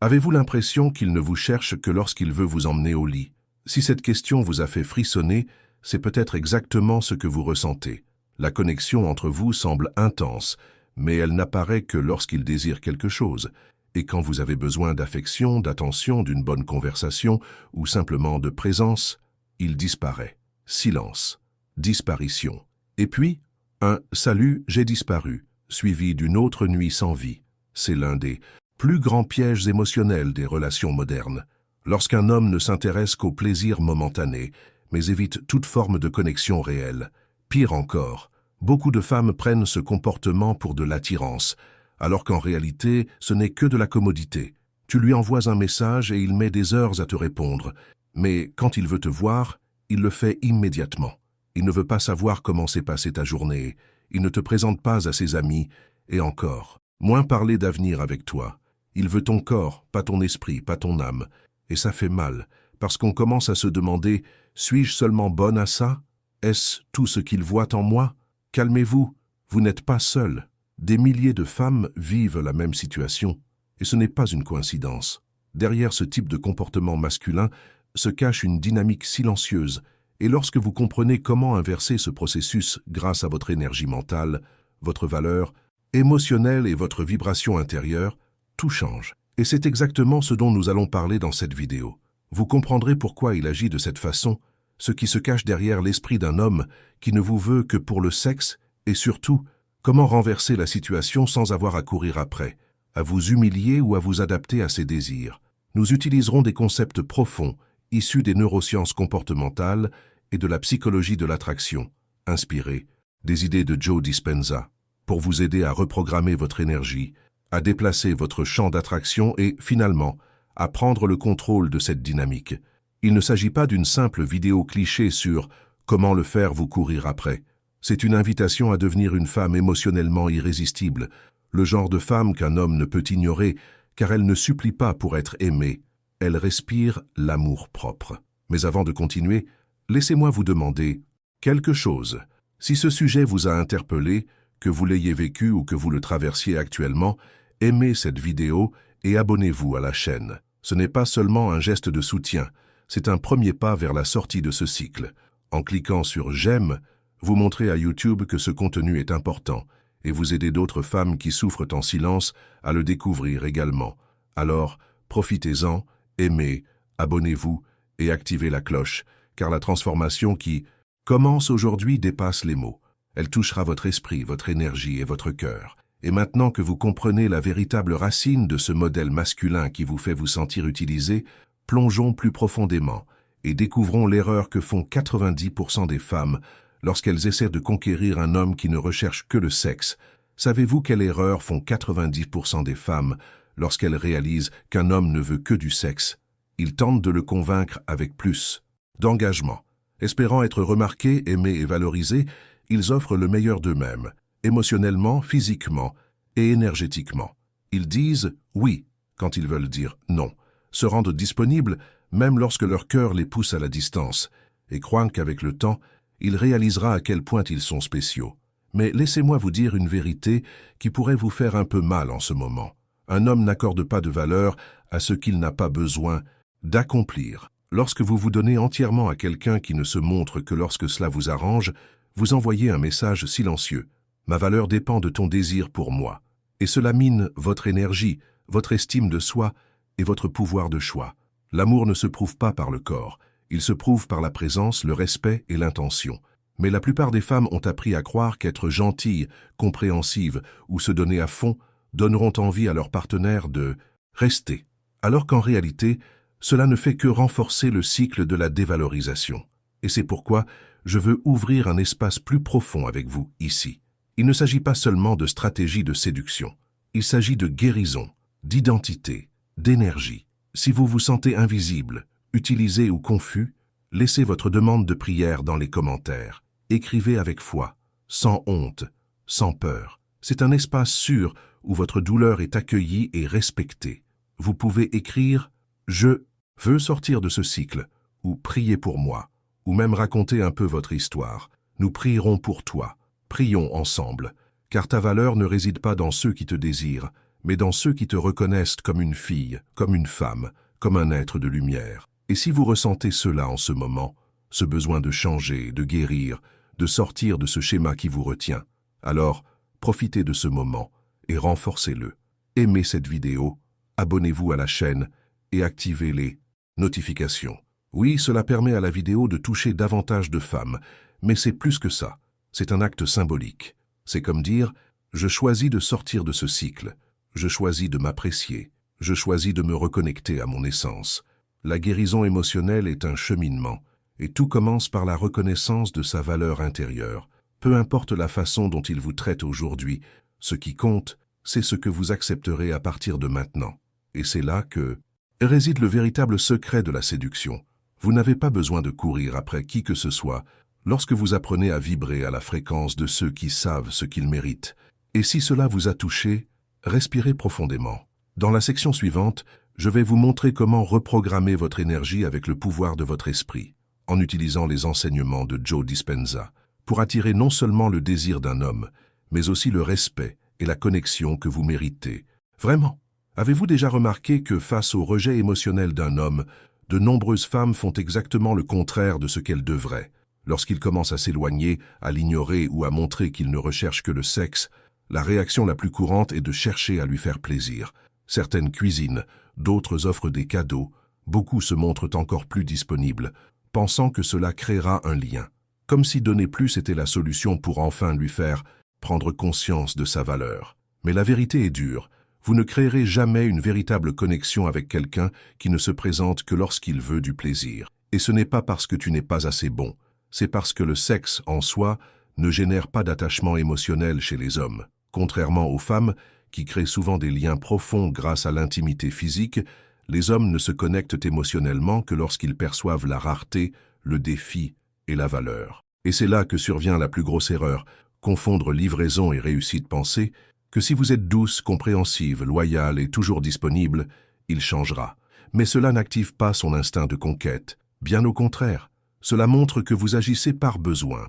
Avez-vous l'impression qu'il ne vous cherche que lorsqu'il veut vous emmener au lit? Si cette question vous a fait frissonner, c'est peut-être exactement ce que vous ressentez. La connexion entre vous semble intense, mais elle n'apparaît que lorsqu'il désire quelque chose. Et quand vous avez besoin d'affection, d'attention, d'une bonne conversation ou simplement de présence, il disparaît. Silence. Disparition. Et puis, un « Salut, j'ai disparu », suivi d'une autre nuit sans vie. C'est l'un des plus grands pièges émotionnels des relations modernes. Lorsqu'un homme ne s'intéresse qu'au plaisir momentané, mais évite toute forme de connexion réelle. Pire encore, beaucoup de femmes prennent ce comportement pour de l'attirance, alors qu'en réalité, ce n'est que de la commodité. Tu lui envoies un message et il met des heures à te répondre, mais quand il veut te voir, il le fait immédiatement. Il ne veut pas savoir comment s'est passée ta journée, il ne te présente pas à ses amis, et encore, moins parler d'avenir avec toi. Il veut ton corps, pas ton esprit, pas ton âme. Et ça fait mal, parce qu'on commence à se demander « Suis-je seulement bonne à ça? Est-ce tout ce qu'il voit en moi ?» Calmez-vous, vous n'êtes pas seul. Des milliers de femmes vivent la même situation, et ce n'est pas une coïncidence. Derrière ce type de comportement masculin se cache une dynamique silencieuse, et lorsque vous comprenez comment inverser ce processus grâce à votre énergie mentale, votre valeur émotionnelle et votre vibration intérieure, tout change. Et c'est exactement ce dont nous allons parler dans cette vidéo. Vous comprendrez pourquoi il agit de cette façon, ce qui se cache derrière l'esprit d'un homme qui ne vous veut que pour le sexe, et surtout, comment renverser la situation sans avoir à courir après, à vous humilier ou à vous adapter à ses désirs. Nous utiliserons des concepts profonds, issus des neurosciences comportementales et de la psychologie de l'attraction, inspirés des idées de Joe Dispenza, pour vous aider à reprogrammer votre énergie, à déplacer votre champ d'attraction et, finalement, à prendre le contrôle de cette dynamique. Il ne s'agit pas d'une simple vidéo cliché sur « Comment le faire vous courir après ». C'est une invitation à devenir une femme émotionnellement irrésistible, le genre de femme qu'un homme ne peut ignorer, car elle ne supplie pas pour être aimée, elle respire l'amour-propre. Mais avant de continuer, laissez-moi vous demander quelque chose. Si ce sujet vous a interpellé, que vous l'ayez vécu ou que vous le traversiez actuellement, aimez cette vidéo et abonnez-vous à la chaîne. Ce n'est pas seulement un geste de soutien, c'est un premier pas vers la sortie de ce cycle. En cliquant sur « J'aime », vous montrez à YouTube que ce contenu est important et vous aidez d'autres femmes qui souffrent en silence à le découvrir également. Alors, profitez-en, aimez, abonnez-vous et activez la cloche, car la transformation qui commence aujourd'hui dépasse les mots. Elle touchera votre esprit, votre énergie et votre cœur. Et maintenant que vous comprenez la véritable racine de ce modèle masculin qui vous fait vous sentir utilisé, plongeons plus profondément et découvrons l'erreur que font 90% des femmes lorsqu'elles essaient de conquérir un homme qui ne recherche que le sexe. Savez-vous quelle erreur font 90% des femmes lorsqu'elles réalisent qu'un homme ne veut que du sexe? Ils tentent de le convaincre avec plus d'engagement. Espérant être remarqués, aimés et valorisés, ils offrent le meilleur d'eux-mêmes, émotionnellement, physiquement et énergétiquement. Ils disent « oui » quand ils veulent dire « non », se rendent disponibles même lorsque leur cœur les pousse à la distance, et croient qu'avec le temps, il réalisera à quel point ils sont spéciaux. Mais laissez-moi vous dire une vérité qui pourrait vous faire un peu mal en ce moment. Un homme n'accorde pas de valeur à ce qu'il n'a pas besoin d'accomplir. Lorsque vous vous donnez entièrement à quelqu'un qui ne se montre que lorsque cela vous arrange, vous envoyez un message silencieux. Ma valeur dépend de ton désir pour moi. Et cela mine votre énergie, votre estime de soi et votre pouvoir de choix. L'amour ne se prouve pas par le corps. Il se prouve par la présence, le respect et l'intention. Mais la plupart des femmes ont appris à croire qu'être gentilles, compréhensives ou se donner à fond donneront envie à leur partenaire de rester. Alors qu'en réalité, cela ne fait que renforcer le cycle de la dévalorisation. Et c'est pourquoi je veux ouvrir un espace plus profond avec vous ici. Il ne s'agit pas seulement de stratégie de séduction. Il s'agit de guérison, d'identité, d'énergie. Si vous vous sentez invisible, utilisé ou confus, laissez votre demande de prière dans les commentaires. Écrivez avec foi, sans honte, sans peur. C'est un espace sûr où votre douleur est accueillie et respectée. Vous pouvez écrire « Je veux sortir de ce cycle » ou « Priez pour moi » ou même raconter un peu votre histoire. Nous prierons pour toi. Prions ensemble, car ta valeur ne réside pas dans ceux qui te désirent, mais dans ceux qui te reconnaissent comme une fille, comme une femme, comme un être de lumière. Et si vous ressentez cela en ce moment, ce besoin de changer, de guérir, de sortir de ce schéma qui vous retient, alors profitez de ce moment et renforcez-le. Aimez cette vidéo, abonnez-vous à la chaîne et activez les notifications. Oui, cela permet à la vidéo de toucher davantage de femmes, mais c'est plus que ça. C'est un acte symbolique. C'est comme dire « Je choisis de sortir de ce cycle. Je choisis de m'apprécier. Je choisis de me reconnecter à mon essence. » La guérison émotionnelle est un cheminement, et tout commence par la reconnaissance de sa valeur intérieure. Peu importe la façon dont il vous traite aujourd'hui, ce qui compte, c'est ce que vous accepterez à partir de maintenant. Et c'est là que réside le véritable secret de la séduction. Vous n'avez pas besoin de courir après qui que ce soit lorsque vous apprenez à vibrer à la fréquence de ceux qui savent ce qu'ils méritent. Et si cela vous a touché, respirez profondément. Dans la section suivante, je vais vous montrer comment reprogrammer votre énergie avec le pouvoir de votre esprit, en utilisant les enseignements de Joe Dispenza, pour attirer non seulement le désir d'un homme, mais aussi le respect et la connexion que vous méritez. Vraiment, avez-vous déjà remarqué que face au rejet émotionnel d'un homme, de nombreuses femmes font exactement le contraire de ce qu'elles devraient? Lorsqu'il commence à s'éloigner, à l'ignorer ou à montrer qu'il ne recherche que le sexe, la réaction la plus courante est de chercher à lui faire plaisir. Certaines cuisinent, d'autres offrent des cadeaux, beaucoup se montrent encore plus disponibles, pensant que cela créera un lien, comme si donner plus était la solution pour enfin lui faire prendre conscience de sa valeur. Mais la vérité est dure. Vous ne créerez jamais une véritable connexion avec quelqu'un qui ne se présente que lorsqu'il veut du plaisir. Et ce n'est pas parce que tu n'es pas assez bon, c'est parce que le sexe, en soi, ne génère pas d'attachement émotionnel chez les hommes. Contrairement aux femmes, qui créent souvent des liens profonds grâce à l'intimité physique, les hommes ne se connectent émotionnellement que lorsqu'ils perçoivent la rareté, le défi et la valeur. Et c'est là que survient la plus grosse erreur, confondre livraison et réussite. Penser que si vous êtes douce, compréhensive, loyale et toujours disponible, il changera. Mais cela n'active pas son instinct de conquête. Bien au contraire, cela montre que vous agissez par besoin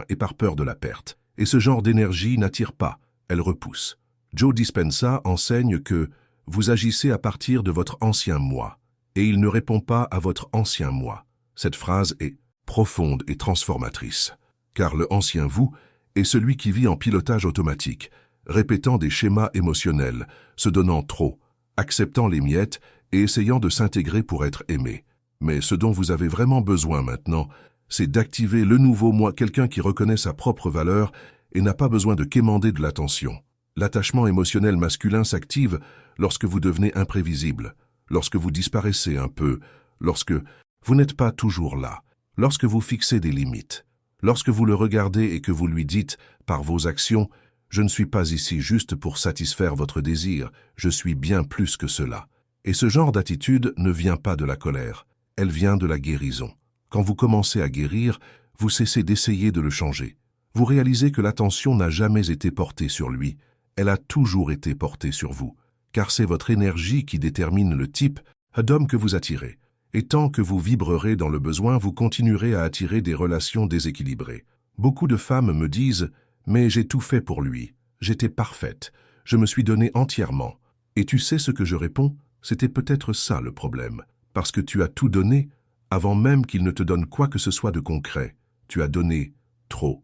et par peur de la perte. Et ce genre d'énergie n'attire pas, elle repousse. Joe Dispenza enseigne que vous agissez à partir de votre ancien moi, et il ne répond pas à votre ancien moi. Cette phrase est profonde et transformatrice, car le ancien vous est celui qui vit en pilotage automatique, répétant des schémas émotionnels, se donnant trop, acceptant les miettes et essayant de s'intégrer pour être aimé. Mais ce dont vous avez vraiment besoin maintenant, c'est d'activer le nouveau moi, quelqu'un qui reconnaît sa propre valeur et n'a pas besoin de quémander de l'attention. L'attachement émotionnel masculin s'active lorsque vous devenez imprévisible, lorsque vous disparaissez un peu, lorsque vous n'êtes pas toujours là, lorsque vous fixez des limites, lorsque vous le regardez et que vous lui dites, par vos actions, « Je ne suis pas ici juste pour satisfaire votre désir, je suis bien plus que cela ». Et ce genre d'attitude ne vient pas de la colère, elle vient de la guérison. Quand vous commencez à guérir, vous cessez d'essayer de le changer. Vous réalisez que l'attention n'a jamais été portée sur lui, elle a toujours été portée sur vous, car c'est votre énergie qui détermine le type d'homme que vous attirez. Et tant que vous vibrerez dans le besoin, vous continuerez à attirer des relations déséquilibrées. Beaucoup de femmes me disent « Mais j'ai tout fait pour lui, j'étais parfaite, je me suis donnée entièrement. » Et tu sais ce que je réponds? C'était peut-être ça le problème, parce que tu as tout donné avant même qu'il ne te donne quoi que ce soit de concret. Tu as donné trop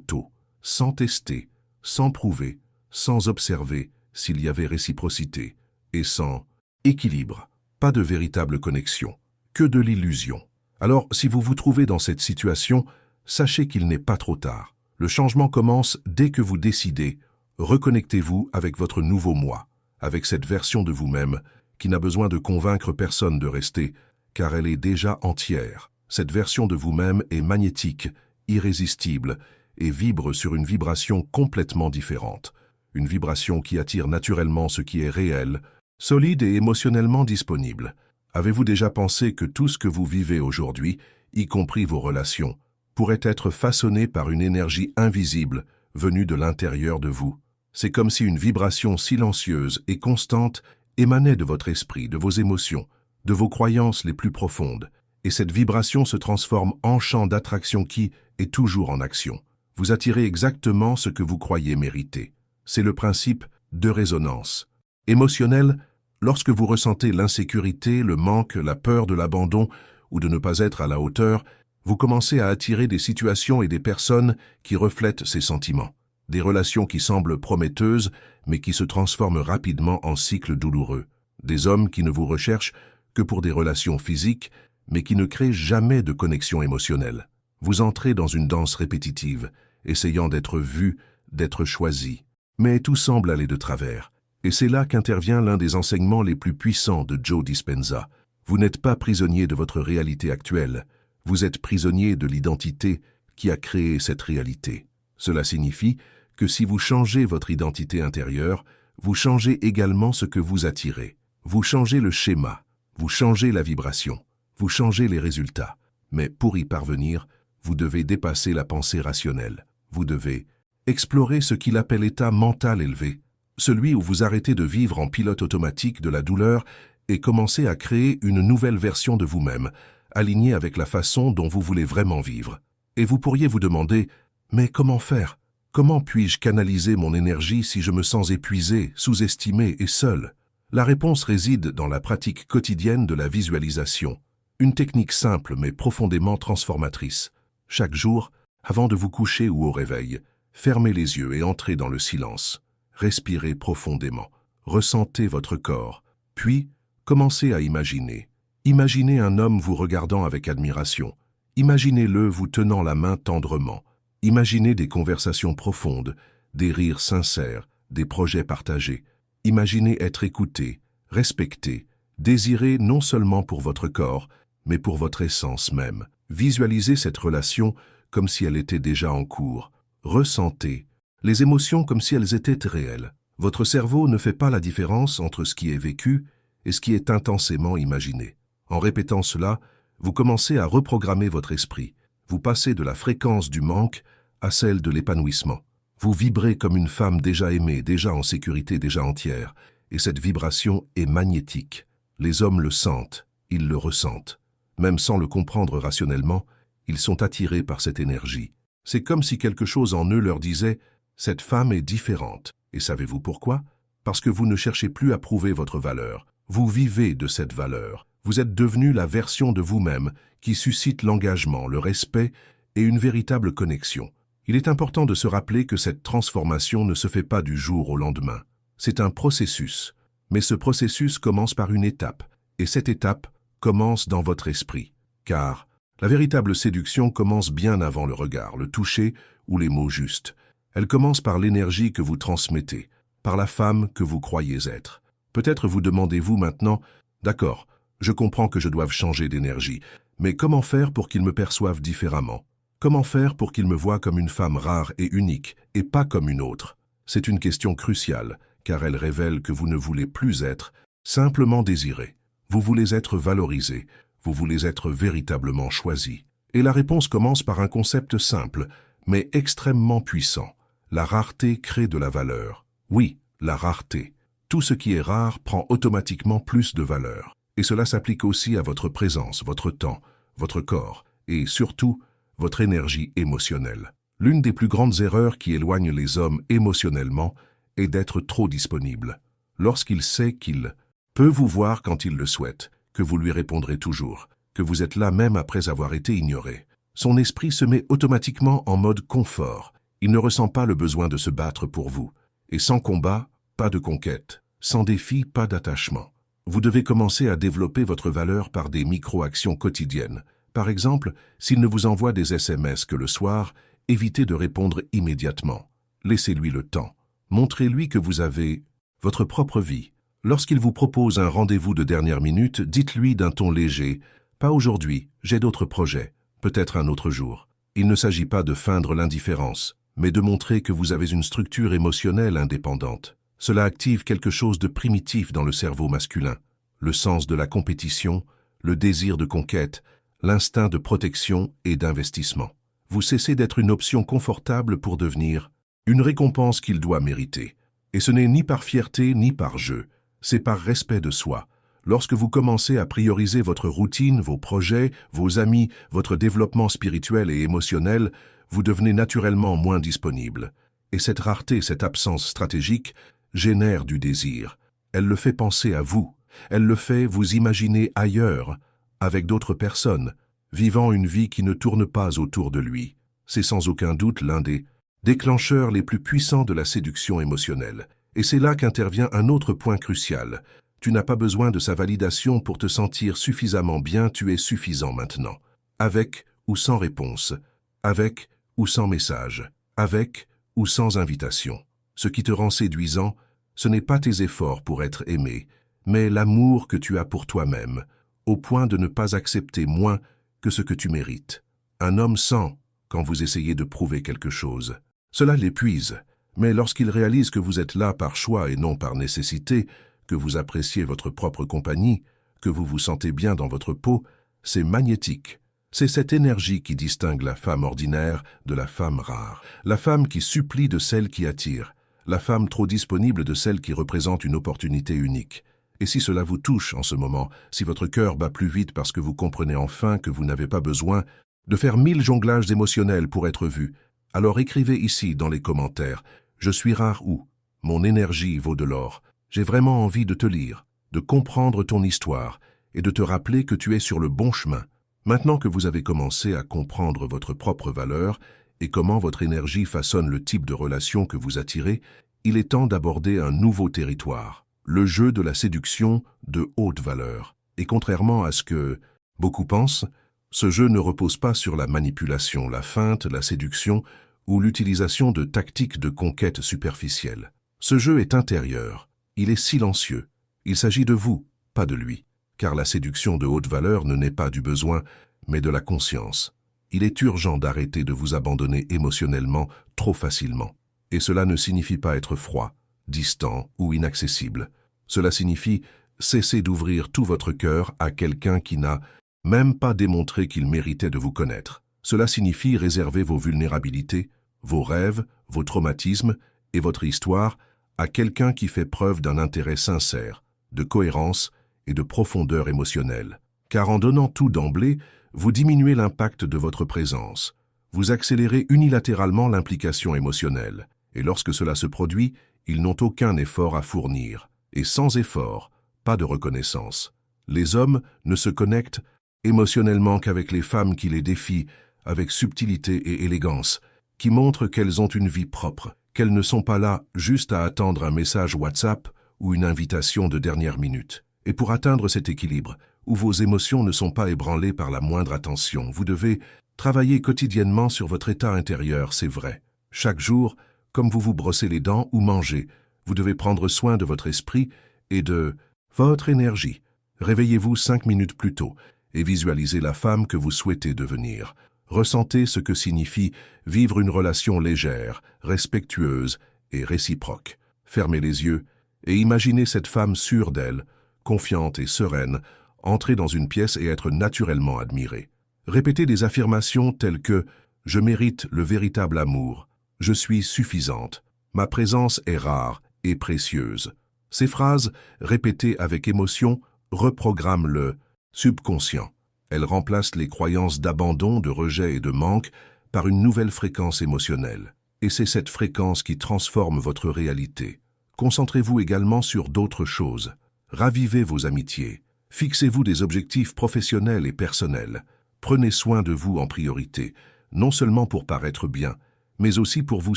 tôt, sans tester, sans prouver, sans observer s'il y avait réciprocité, et sans équilibre, pas de véritable connexion, que de l'illusion. Alors, si vous vous trouvez dans cette situation, sachez qu'il n'est pas trop tard. Le changement commence dès que vous décidez. Reconnectez-vous avec votre nouveau moi, avec cette version de vous-même qui n'a besoin de convaincre personne de rester, car elle est déjà entière. Cette version de vous-même est magnétique, irrésistible, et vibre sur une vibration complètement différente. Une vibration qui attire naturellement ce qui est réel, solide et émotionnellement disponible. Avez-vous déjà pensé que tout ce que vous vivez aujourd'hui, y compris vos relations, pourrait être façonné par une énergie invisible venue de l'intérieur de vous? C'est comme si une vibration silencieuse et constante émanait de votre esprit, de vos émotions, de vos croyances les plus profondes. Et cette vibration se transforme en champ d'attraction qui est toujours en action. Vous attirez exactement ce que vous croyez mériter. C'est le principe de résonance. Émotionnel, lorsque vous ressentez l'insécurité, le manque, la peur de l'abandon ou de ne pas être à la hauteur, vous commencez à attirer des situations et des personnes qui reflètent ces sentiments. Des relations qui semblent prometteuses, mais qui se transforment rapidement en cycles douloureux. Des hommes qui ne vous recherchent que pour des relations physiques, mais qui ne créent jamais de connexion émotionnelle. Vous entrez dans une danse répétitive, essayant d'être vu, d'être choisi. Mais tout semble aller de travers. Et c'est là qu'intervient l'un des enseignements les plus puissants de Joe Dispenza. Vous n'êtes pas prisonnier de votre réalité actuelle. Vous êtes prisonnier de l'identité qui a créé cette réalité. Cela signifie que si vous changez votre identité intérieure, vous changez également ce que vous attirez. Vous changez le schéma, vous changez la vibration, vous changez les résultats. Mais pour y parvenir, vous devez dépasser la pensée rationnelle. Vous devez explorer ce qu'il appelle l'état mental élevé, celui où vous arrêtez de vivre en pilote automatique de la douleur et commencez à créer une nouvelle version de vous-même, alignée avec la façon dont vous voulez vraiment vivre. Et vous pourriez vous demander, mais comment faire? Comment puis-je canaliser mon énergie si je me sens épuisé, sous-estimé et seul? La réponse réside dans la pratique quotidienne de la visualisation, une technique simple mais profondément transformatrice. Chaque jour, avant de vous coucher ou au réveil, fermez les yeux et entrez dans le silence. Respirez profondément, ressentez votre corps, puis commencez à imaginer. Imaginez un homme vous regardant avec admiration. Imaginez-le vous tenant la main tendrement. Imaginez des conversations profondes, des rires sincères, des projets partagés. Imaginez être écouté, respecté, désiré non seulement pour votre corps, mais pour votre essence même. Visualisez cette relation comme si elle était déjà en cours. Ressentez les émotions comme si elles étaient réelles. Votre cerveau ne fait pas la différence entre ce qui est vécu et ce qui est intensément imaginé. En répétant cela, vous commencez à reprogrammer votre esprit. Vous passez de la fréquence du manque à celle de l'épanouissement. Vous vibrez comme une femme déjà aimée, déjà en sécurité, déjà entière. Et cette vibration est magnétique. Les hommes le sentent, ils le ressentent. Même sans le comprendre rationnellement, ils sont attirés par cette énergie. C'est comme si quelque chose en eux leur disait « Cette femme est différente ». Et savez-vous pourquoi? Parce que vous ne cherchez plus à prouver votre valeur. Vous vivez de cette valeur. Vous êtes devenu la version de vous-même qui suscite l'engagement, le respect et une véritable connexion. Il est important de se rappeler que cette transformation ne se fait pas du jour au lendemain. C'est un processus. Mais ce processus commence par une étape. Et cette étape commence dans votre esprit. Car la véritable séduction commence bien avant le regard, le toucher ou les mots justes. Elle commence par l'énergie que vous transmettez, par la femme que vous croyez être. Peut-être vous demandez-vous maintenant, d'accord, je comprends que je doive changer d'énergie, mais comment faire pour qu'ils me perçoivent différemment? Comment faire pour qu'ils me voient comme une femme rare et unique, et pas comme une autre? C'est une question cruciale, car elle révèle que vous ne voulez plus être simplement désiré. Vous voulez être valorisé, vous voulez être véritablement choisi. Et la réponse commence par un concept simple, mais extrêmement puissant. La rareté crée de la valeur. Oui, la rareté. Tout ce qui est rare prend automatiquement plus de valeur. Et cela s'applique aussi à votre présence, votre temps, votre corps et surtout votre énergie émotionnelle. L'une des plus grandes erreurs qui éloignent les hommes émotionnellement est d'être trop disponible. Lorsqu'il sait qu'il peut vous voir quand il le souhaite, que vous lui répondrez toujours, que vous êtes là même après avoir été ignoré, son esprit se met automatiquement en mode confort. Il ne ressent pas le besoin de se battre pour vous. Et sans combat, pas de conquête. Sans défi, pas d'attachement. Vous devez commencer à développer votre valeur par des micro-actions quotidiennes. Par exemple, s'il ne vous envoie des SMS que le soir, évitez de répondre immédiatement. Laissez-lui le temps. Montrez-lui que vous avez votre propre vie. Lorsqu'il vous propose un rendez-vous de dernière minute, dites-lui d'un ton léger « Pas aujourd'hui, j'ai d'autres projets, peut-être un autre jour ». Il ne s'agit pas de feindre l'indifférence, mais de montrer que vous avez une structure émotionnelle indépendante. Cela active quelque chose de primitif dans le cerveau masculin, le sens de la compétition, le désir de conquête, l'instinct de protection et d'investissement. Vous cessez d'être une option confortable pour devenir une récompense qu'il doit mériter. Et ce n'est ni par fierté ni par jeu, c'est par respect de soi. Lorsque vous commencez à prioriser votre routine, vos projets, vos amis, votre développement spirituel et émotionnel, vous devenez naturellement moins disponible. Et cette rareté, cette absence stratégique, génère du désir. Elle le fait penser à vous. Elle le fait vous imaginer ailleurs, avec d'autres personnes, vivant une vie qui ne tourne pas autour de lui. C'est sans aucun doute l'un des déclencheurs les plus puissants de la séduction émotionnelle. Et c'est là qu'intervient un autre point crucial. Tu n'as pas besoin de sa validation pour te sentir suffisamment bien, tu es suffisant maintenant. Avec ou sans réponse, avec ou sans message, avec ou sans invitation. Ce qui te rend séduisant, ce n'est pas tes efforts pour être aimé, mais l'amour que tu as pour toi-même, au point de ne pas accepter moins que ce que tu mérites. Un homme sent quand vous essayez de prouver quelque chose. Cela l'épuise, mais lorsqu'il réalise que vous êtes là par choix et non par nécessité, que vous appréciez votre propre compagnie, que vous vous sentez bien dans votre peau, c'est magnétique. C'est cette énergie qui distingue la femme ordinaire de la femme rare, la femme qui supplie de celle qui attire, la femme trop disponible de celle qui représente une opportunité unique. Et si cela vous touche en ce moment, si votre cœur bat plus vite parce que vous comprenez enfin que vous n'avez pas besoin de faire 1000 jonglages émotionnels pour être vu, alors écrivez ici dans les commentaires « Je suis rare ou mon énergie vaut de l'or ». J'ai vraiment envie de te lire, de comprendre ton histoire et de te rappeler que tu es sur le bon chemin. Maintenant que vous avez commencé à comprendre votre propre valeur et comment votre énergie façonne le type de relation que vous attirez, il est temps d'aborder un nouveau territoire, le jeu de la séduction de haute valeur. Et contrairement à ce que beaucoup pensent, ce jeu ne repose pas sur la manipulation, la feinte, la séduction ou l'utilisation de tactiques de conquête superficielles. Ce jeu est intérieur, il est silencieux. Il s'agit de vous, pas de lui. Car la séduction de haute valeur ne naît pas du besoin, mais de la conscience. Il est urgent d'arrêter de vous abandonner émotionnellement trop facilement. Et cela ne signifie pas être froid, distant ou inaccessible. Cela signifie cesser d'ouvrir tout votre cœur à quelqu'un qui n'a même pas démontré qu'il méritait de vous connaître. Cela signifie réserver vos vulnérabilités, vos rêves, vos traumatismes et votre histoire à quelqu'un qui fait preuve d'un intérêt sincère, de cohérence et de profondeur émotionnelle. Car en donnant tout d'emblée, vous diminuez l'impact de votre présence. Vous accélérez unilatéralement l'implication émotionnelle. Et lorsque cela se produit, ils n'ont aucun effort à fournir. Et sans effort, pas de reconnaissance. Les hommes ne se connectent émotionnellement qu'avec les femmes qui les défient, avec subtilité et élégance, qui montrent qu'elles ont une vie propre, qu'elles ne sont pas là juste à attendre un message WhatsApp ou une invitation de dernière minute. Et pour atteindre cet équilibre, où vos émotions ne sont pas ébranlées par la moindre attention, vous devez travailler quotidiennement sur votre état intérieur, c'est vrai. Chaque jour, comme vous vous brossez les dents ou mangez, vous devez prendre soin de votre esprit et de votre énergie. Réveillez-vous 5 minutes plus tôt et visualisez la femme que vous souhaitez devenir. Ressentez ce que signifie vivre une relation légère, respectueuse et réciproque. Fermez les yeux et imaginez cette femme sûre d'elle, confiante et sereine, entrer dans une pièce et être naturellement admirée. Répétez des affirmations telles que « Je mérite le véritable amour »,« Je suis suffisante »,« Ma présence est rare et précieuse ». Ces phrases, répétées avec émotion, reprogramment le subconscient. Elles remplacent les croyances d'abandon, de rejet et de manque par une nouvelle fréquence émotionnelle. Et c'est cette fréquence qui transforme votre réalité. Concentrez-vous également sur d'autres choses. Ravivez vos amitiés. Fixez-vous des objectifs professionnels et personnels. Prenez soin de vous en priorité, non seulement pour paraître bien, mais aussi pour vous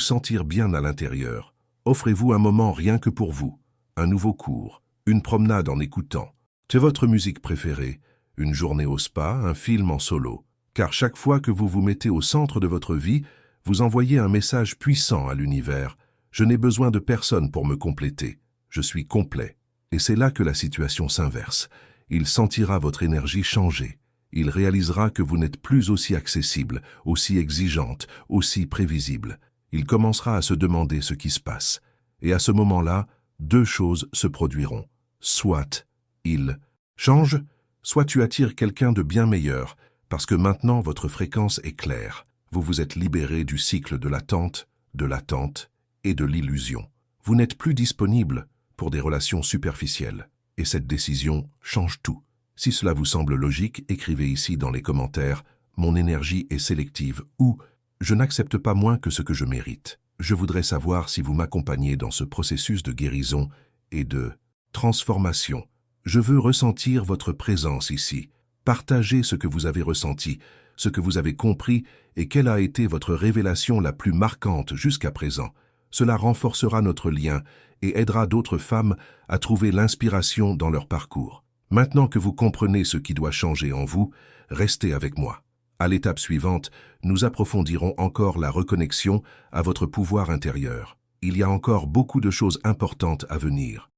sentir bien à l'intérieur. Offrez-vous un moment rien que pour vous, un nouveau cours, une promenade en écoutant. C'est votre musique préférée, une journée au spa, un film en solo. Car chaque fois que vous vous mettez au centre de votre vie, vous envoyez un message puissant à l'univers. Je n'ai besoin de personne pour me compléter. Je suis complet. Et c'est là que la situation s'inverse. Il sentira votre énergie changer. Il réalisera que vous n'êtes plus aussi accessible, aussi exigeante, aussi prévisible. Il commencera à se demander ce qui se passe. Et à ce moment-là, 2 choses se produiront. Soit il change, soit tu attires quelqu'un de bien meilleur, parce que maintenant votre fréquence est claire. Vous vous êtes libéré du cycle de l'attente et de l'illusion. Vous n'êtes plus disponible pour des relations superficielles. Et cette décision change tout. Si cela vous semble logique, écrivez ici dans les commentaires « Mon énergie est sélective » ou « Je n'accepte pas moins que ce que je mérite ». Je voudrais savoir si vous m'accompagnez dans ce processus de guérison et de transformation. Je veux ressentir votre présence ici. Partagez ce que vous avez ressenti, ce que vous avez compris et quelle a été votre révélation la plus marquante jusqu'à présent. Cela renforcera notre lien et aidera d'autres femmes à trouver l'inspiration dans leur parcours. Maintenant que vous comprenez ce qui doit changer en vous, restez avec moi. À l'étape suivante, nous approfondirons encore la reconnexion à votre pouvoir intérieur. Il y a encore beaucoup de choses importantes à venir.